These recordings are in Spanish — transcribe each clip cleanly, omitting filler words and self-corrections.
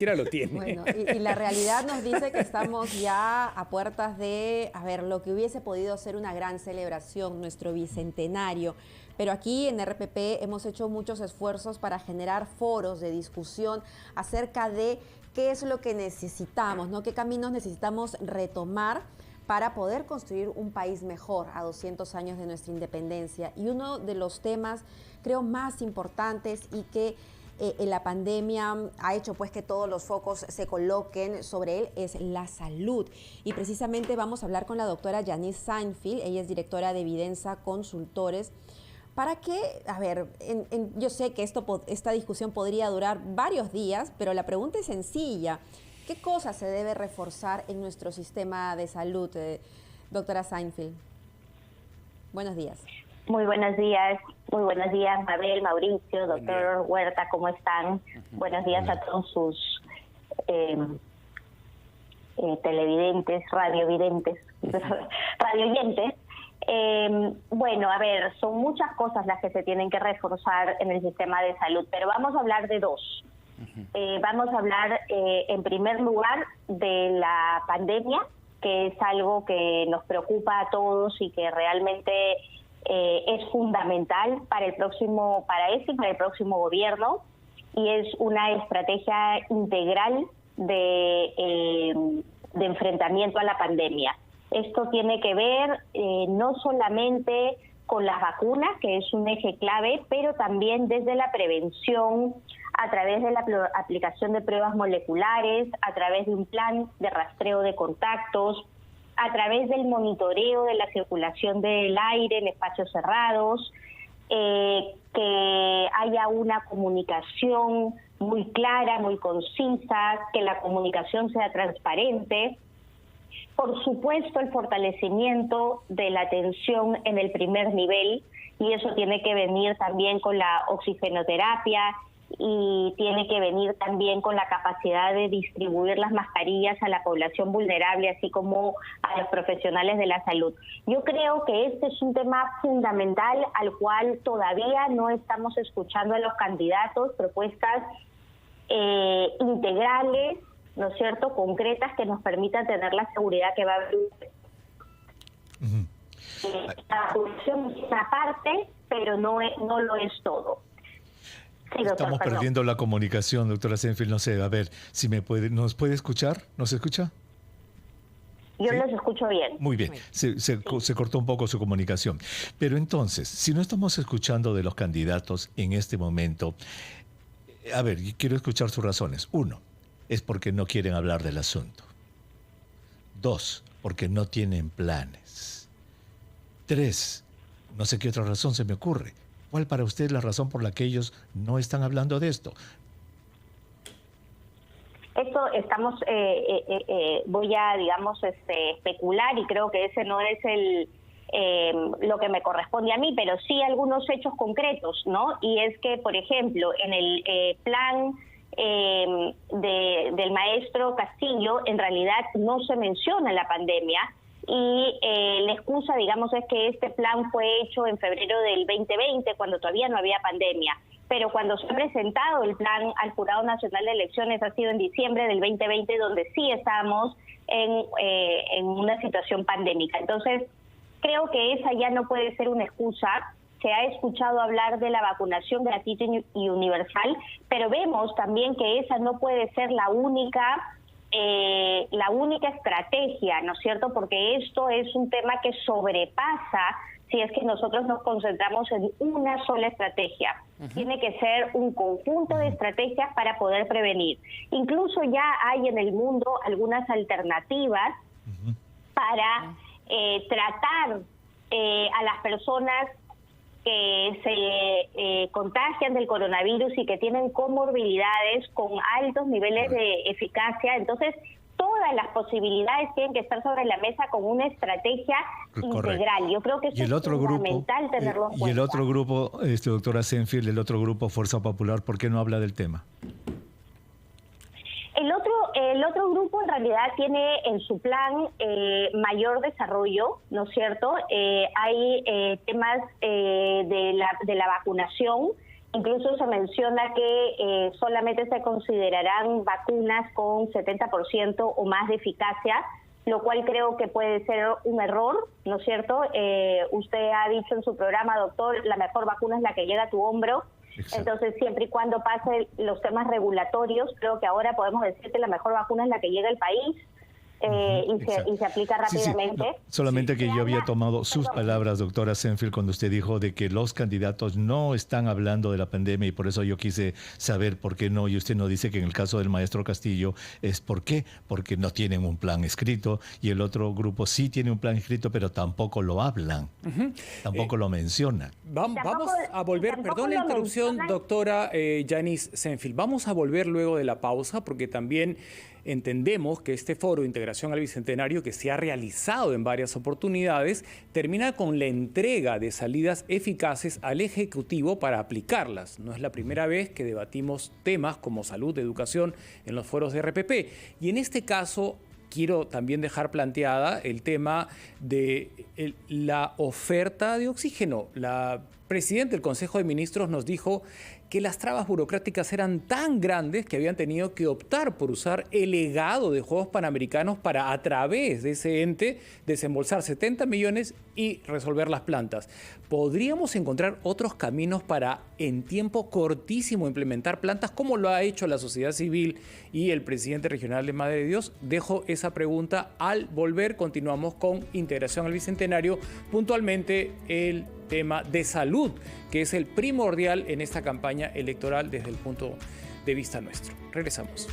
Siquiera lo tiene. Bueno, y la realidad nos dice que estamos ya a puertas de, a ver, lo que hubiese podido ser una gran celebración, nuestro bicentenario. Pero aquí en RPP hemos hecho muchos esfuerzos para generar foros de discusión acerca de qué es lo que necesitamos, ¿no? Qué caminos necesitamos retomar para poder construir un país mejor a 200 años de nuestra independencia. Y uno de los temas, creo, más importantes y que la pandemia ha hecho pues que todos los focos se coloquen sobre él es la salud. Y precisamente vamos a hablar con la doctora Janice Sainfield, ella es directora de Evidenza Consultores, para que, a ver, yo sé que esta discusión podría durar varios días, pero la pregunta es sencilla. ¿Qué cosas se debe reforzar en nuestro sistema de salud, doctora Sainfield? Buenos días. Muy buenos días, Mabel, Mauricio, doctor Huerta, ¿cómo están? Buenos días a todos sus televidentes, radiovidentes, radioyentes. Bueno, a ver, son muchas cosas las que se tienen que reforzar en el sistema de salud, pero vamos a hablar de dos. Vamos a hablar, en primer lugar, de la pandemia, que es algo que nos preocupa a todos y que realmente es fundamental para el próximo gobierno, y es una estrategia integral de enfrentamiento a la pandemia. Esto tiene que ver no solamente con las vacunas, que es un eje clave, pero también desde la prevención, a través de la aplicación de pruebas moleculares, a través de un plan de rastreo de contactos, a través del monitoreo de la circulación del aire en espacios cerrados, que haya una comunicación muy clara, muy concisa, que la comunicación sea transparente. Por supuesto, el fortalecimiento de la atención en el primer nivel, y eso tiene que venir también con la oxigenoterapia y tiene que venir también con la capacidad de distribuir las mascarillas a la población vulnerable, así como a los profesionales de la salud. Yo creo que este es un tema fundamental al cual todavía no estamos escuchando a los candidatos propuestas integrales, ¿no es cierto?, concretas, que nos permitan tener la seguridad que va a haber. La producción es una parte, pero no lo es todo. Sí, doctor, estamos perdiendo la comunicación, doctora Sainfield. No sé, a ver, si ¿nos puede escuchar? ¿Nos escucha? Yo ¿Sí? los escucho bien. Muy bien, se cortó un poco su comunicación. Pero entonces, si no estamos escuchando de los candidatos en este momento, a ver, quiero escuchar sus razones. 1, es porque no quieren hablar del asunto. 2, porque no tienen planes. 3, no sé qué otra razón se me ocurre. ¿Cuál para usted es la razón por la que ellos no están hablando de esto? Esto estamos, voy a, digamos, especular, y creo que ese no es lo que me corresponde a mí, pero sí algunos hechos concretos, ¿no? Y es que, por ejemplo, en el plan del maestro Castillo, en realidad no se menciona la pandemia, y la excusa, digamos, es que este plan fue hecho en febrero del 2020, cuando todavía no había pandemia. Pero cuando se ha presentado el plan al Jurado Nacional de Elecciones ha sido en diciembre del 2020, donde sí estamos en una situación pandémica. Entonces, creo que esa ya no puede ser una excusa. Se ha escuchado hablar de la vacunación gratuita y universal, pero vemos también que esa no puede ser la única estrategia, ¿no es cierto? Porque esto es un tema que sobrepasa si es que nosotros nos concentramos en una sola estrategia. Tiene que ser un conjunto de estrategias para poder prevenir. Incluso ya hay en el mundo algunas alternativas para tratar a las personas que se contagian del coronavirus y que tienen comorbilidades con altos niveles de eficacia. Entonces, todas las posibilidades tienen que estar sobre la mesa con una estrategia integral. Yo creo que eso es fundamental tenerlo en cuenta. Y el otro grupo, doctora Sainfield, el otro grupo, Fuerza Popular, ¿por qué no habla del tema? El otro grupo en realidad tiene en su plan mayor desarrollo, ¿no es cierto? Hay temas de la vacunación, Incluso se menciona que solamente se considerarán vacunas con 70% o más de eficacia, lo cual creo que puede ser un error, ¿no es cierto? Usted ha dicho en su programa, doctor, la mejor vacuna es la que llega a tu hombro. Exacto. Entonces, siempre y cuando pasen los temas regulatorios, creo que ahora podemos decir que la mejor vacuna es la que llega al país. Y se aplica rápidamente. Sí. No, solamente que yo había tomado sus palabras, doctora Senfield, cuando usted dijo de que los candidatos no están hablando de la pandemia, y por eso yo quise saber por qué no, y usted no dice que en el caso del maestro Castillo es por qué, porque no tienen un plan escrito, y el otro grupo sí tiene un plan escrito, pero tampoco lo hablan, tampoco lo mencionan. Vamos a volver, perdón la interrupción, doctora Yanis Senfield, vamos a volver luego de la pausa, porque también entendemos que este foro de integración al Bicentenario, que se ha realizado en varias oportunidades, termina con la entrega de salidas eficaces al Ejecutivo para aplicarlas. No es la primera vez que debatimos temas como salud, educación en los foros de RPP. Y en este caso quiero también dejar planteada el tema de la oferta de oxígeno. La presidenta del Consejo de Ministros nos dijo que las trabas burocráticas eran tan grandes que habían tenido que optar por usar el legado de Juegos Panamericanos para, a través de ese ente, desembolsar 70 millones y resolver las plantas. ¿Podríamos encontrar otros caminos para, en tiempo cortísimo, implementar plantas como lo ha hecho la sociedad civil y el presidente regional de Madre de Dios? Dejo esa pregunta. Al volver, continuamos con Integración al Bicentenario, puntualmente el tema de salud, que es el primordial en esta campaña electoral desde el punto de vista nuestro. Regresamos.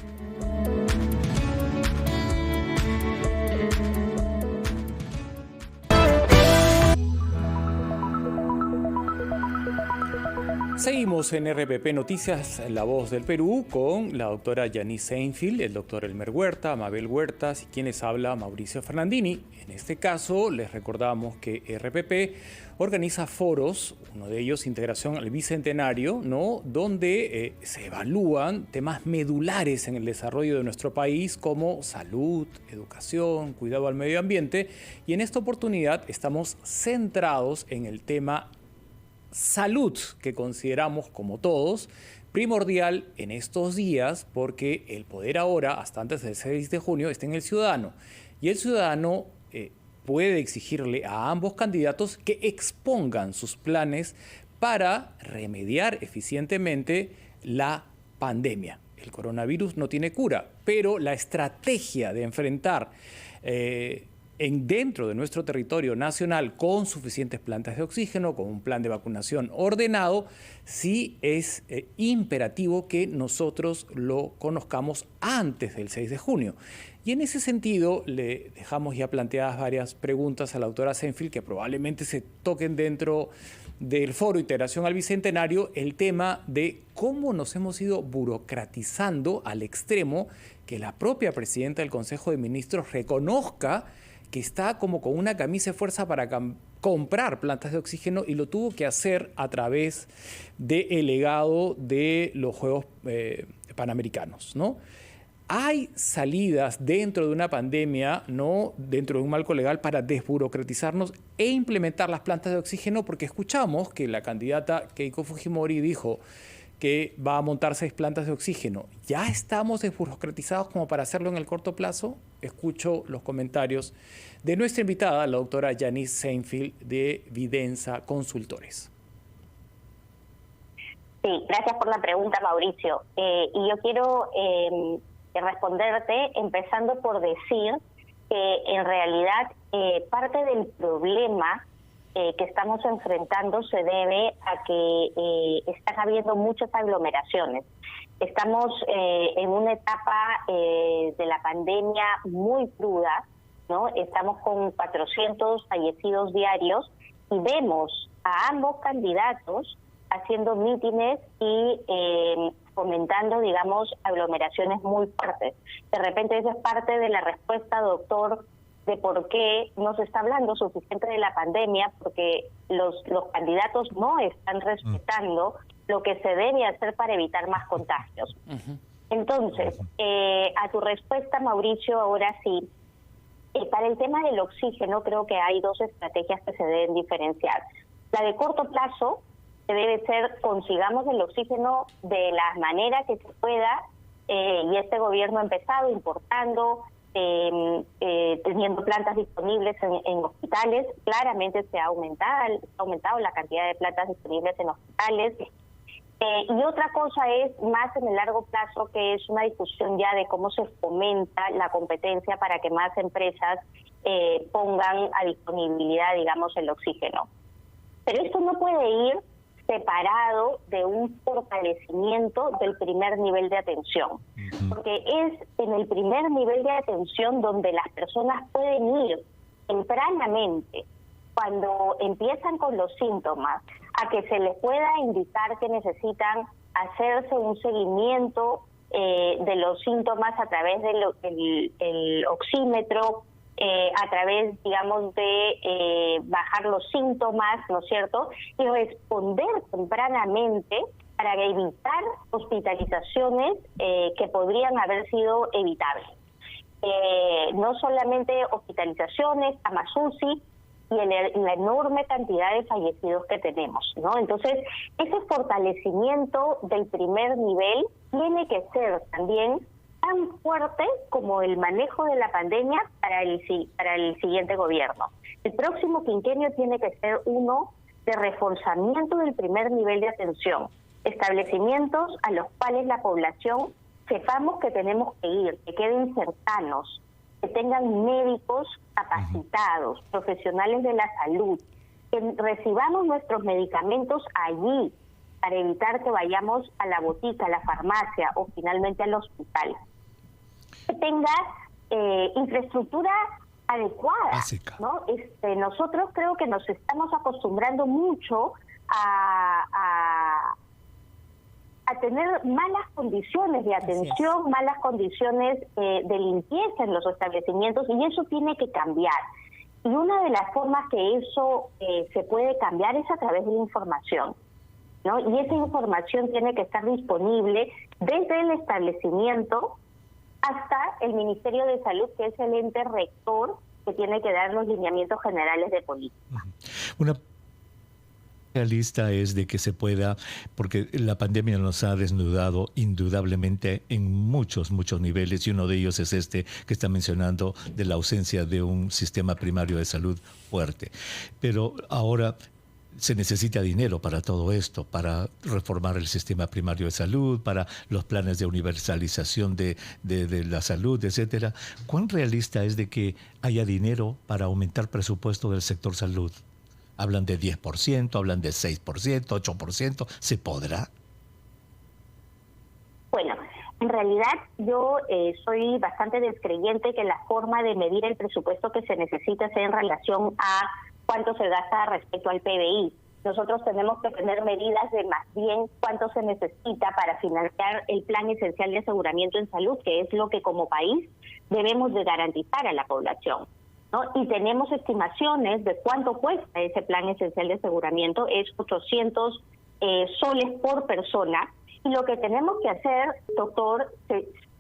Seguimos en RPP Noticias, La Voz del Perú, con la doctora Yanis Senfield, el doctor Elmer Huerta, Mabel Huertas y quienes habla Mauricio Fernandini. En este caso, les recordamos que RPP organiza foros, uno de ellos Integración al Bicentenario, ¿no?, donde se evalúan temas medulares en el desarrollo de nuestro país como salud, educación, cuidado al medio ambiente, y en esta oportunidad estamos centrados en el tema salud, que consideramos, como todos, primordial en estos días, porque el poder ahora, hasta antes del 6 de junio, está en el ciudadano. Y el ciudadano puede exigirle a ambos candidatos que expongan sus planes para remediar eficientemente la pandemia. El coronavirus no tiene cura, pero la estrategia de enfrentar dentro de nuestro territorio nacional con suficientes plantas de oxígeno, con un plan de vacunación ordenado, sí es imperativo que nosotros lo conozcamos antes del 6 de junio. Y en ese sentido le dejamos ya planteadas varias preguntas a la doctora Senfield que probablemente se toquen dentro del Foro Integración al Bicentenario, el tema de cómo nos hemos ido burocratizando al extremo que la propia presidenta del Consejo de Ministros reconozca que está como con una camisa de fuerza para comprar plantas de oxígeno, y lo tuvo que hacer a través del legado de los Juegos Panamericanos, ¿no? Hay salidas dentro de una pandemia, no dentro de un marco legal, para desburocratizarnos e implementar las plantas de oxígeno, porque escuchamos que la candidata Keiko Fujimori dijo que va a montar 6 plantas de oxígeno. ¿Ya estamos desburocratizados como para hacerlo en el corto plazo? Escucho los comentarios de nuestra invitada, la doctora Yanis Senfield, de Vidensa Consultores. Sí, gracias por la pregunta, Mauricio. Y yo quiero responderte empezando por decir que en realidad parte del problema que estamos enfrentando se debe a que están habiendo muchas aglomeraciones. Estamos en una etapa de la pandemia muy cruda, ¿no? Estamos con 400 fallecidos diarios y vemos a ambos candidatos haciendo mítines y fomentando, digamos, aglomeraciones muy fuertes. De repente esa es parte de la respuesta, doctor, de por qué no se está hablando suficiente de la pandemia, porque los candidatos no están respetando lo que se debe hacer para evitar más contagios. Entonces, a tu respuesta, Mauricio, ahora sí, para el tema del oxígeno creo que hay 2 estrategias que se deben diferenciar. La de corto plazo, que debe ser consigamos el oxígeno de la manera que se pueda, y este gobierno ha empezado importando, teniendo plantas disponibles en hospitales. Claramente se ha aumentado la cantidad de plantas disponibles en hospitales. Y otra cosa es más en el largo plazo, que es una discusión ya de cómo se fomenta la competencia para que más empresas pongan a disponibilidad, digamos, el oxígeno. Pero esto no puede ir separado de un fortalecimiento del primer nivel de atención, porque es en el primer nivel de atención donde las personas pueden ir tempranamente, cuando empiezan con los síntomas, a que se les pueda indicar que necesitan hacerse un seguimiento de los síntomas a través del oxímetro, a través, digamos, de bajar los síntomas, ¿no es cierto?, y responder tempranamente para evitar hospitalizaciones que podrían haber sido evitables. No solamente hospitalizaciones, camas UCI, y la enorme cantidad de fallecidos que tenemos, ¿no? Entonces, ese fortalecimiento del primer nivel tiene que ser también tan fuerte como el manejo de la pandemia para el siguiente gobierno. El próximo quinquenio tiene que ser uno de reforzamiento del primer nivel de atención, establecimientos a los cuales la población sepamos que tenemos que ir, que queden cercanos, que tengan médicos capacitados, profesionales de la salud, que recibamos nuestros medicamentos allí para evitar que vayamos a la botica, a la farmacia o finalmente al hospital. Que tenga infraestructura adecuada, básica, ¿no? Nosotros creo que nos estamos acostumbrando mucho a tener malas condiciones de atención, malas condiciones de limpieza en los establecimientos, y eso tiene que cambiar. Y una de las formas que eso se puede cambiar es a través de la información, ¿no? Y esa información tiene que estar disponible desde el establecimiento hasta el Ministerio de Salud, que es el ente rector que tiene que dar los lineamientos generales de política. Una lista es de que se pueda, porque la pandemia nos ha desnudado indudablemente en muchos niveles, y uno de ellos es este que está mencionando, de la ausencia de un sistema primario de salud fuerte. Pero ahora se necesita dinero para todo esto, para reformar el sistema primario de salud, para los planes de universalización de la salud, etcétera. ¿Cuán realista es de que haya dinero para aumentar presupuesto del sector salud? Hablan de 10%, hablan de 6%, 8%. ¿Se podrá? Bueno, en realidad yo soy bastante descreyente que la forma de medir el presupuesto que se necesita sea en relación a cuánto se gasta respecto al PBI. Nosotros tenemos que tener medidas de más bien cuánto se necesita para financiar el Plan Esencial de Aseguramiento en Salud, que es lo que como país debemos de garantizar a la población, ¿no? Y tenemos estimaciones de cuánto cuesta ese Plan Esencial de Aseguramiento, es 800 soles por persona, y lo que tenemos que hacer, doctor,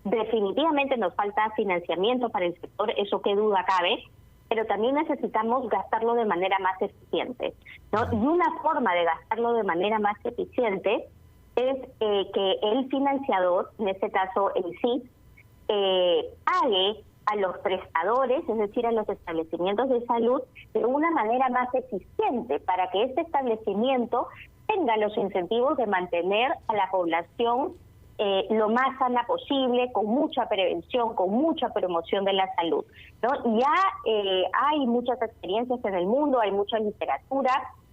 definitivamente nos falta financiamiento para el sector, eso qué duda cabe, pero también necesitamos gastarlo de manera más eficiente, ¿no? Y una forma de gastarlo de manera más eficiente es que el financiador, en este caso el CIP, pague a los prestadores, es decir, a los establecimientos de salud, de una manera más eficiente para que este establecimiento tenga los incentivos de mantener a la población lo más sana posible, con mucha prevención, con mucha promoción de la salud, ¿no? Ya hay muchas experiencias en el mundo, hay mucha literatura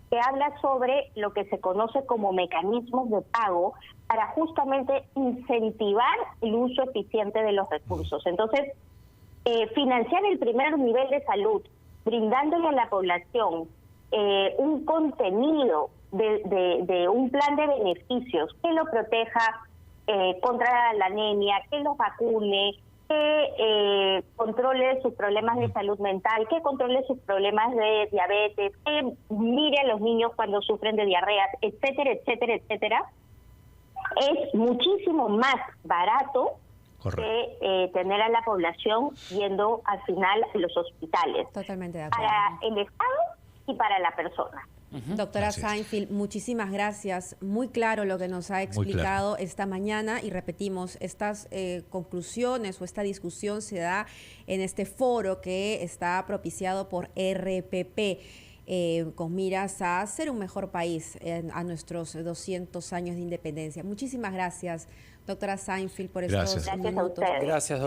que habla sobre lo que se conoce como mecanismos de pago para justamente incentivar el uso eficiente de los recursos. Entonces, financiar el primer nivel de salud, brindándole a la población un contenido de un plan de beneficios que lo proteja contra la anemia, que los vacune, que controle sus problemas de salud mental, que controle sus problemas de diabetes, que mire a los niños cuando sufren de diarreas, etcétera, etcétera, etcétera, es muchísimo más barato que tener a la población yendo al final a los hospitales. Totalmente de acuerdo. Para el Estado y para la persona. Doctora Así es. Sainfield, muchísimas gracias. Muy claro lo que nos ha explicado esta mañana y repetimos, estas conclusiones o esta discusión se da en este foro que está propiciado por RPP. Con miras a ser un mejor país a nuestros 200 años de independencia. Muchísimas gracias, doctora Sainfield, por estos Gracias. Gracias a minutos. ustedes. Gracias, doctora.